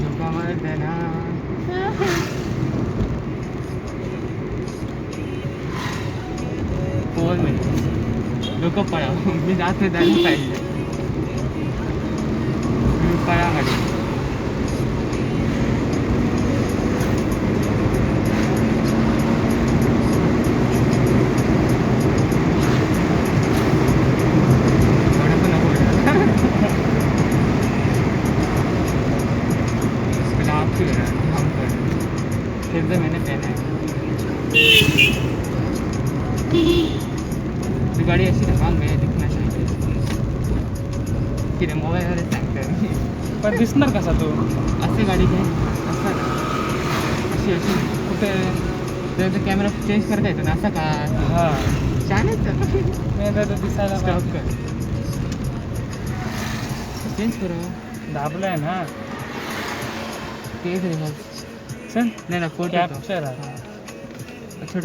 धोका मत देना. Phone minute लोक पळा मी जात जायला पाहिजे. पळा गाडी. फिर मैंने पहना है गाड़ी ऐसी ढकाल में दिखना चाहिए की मोबाईल सांगते पण दिसणार कसा तो असे गाडी घे असं ना अशी अशी कुठे त्याचा कॅमेरा चेंज करता येतो ना असा का हां छान आहे मी तर दिसायला स्टॉप कर चेंज करू दाबलाय ना तेच रे मग चल नाही ना फोटो कॅप्चर आहे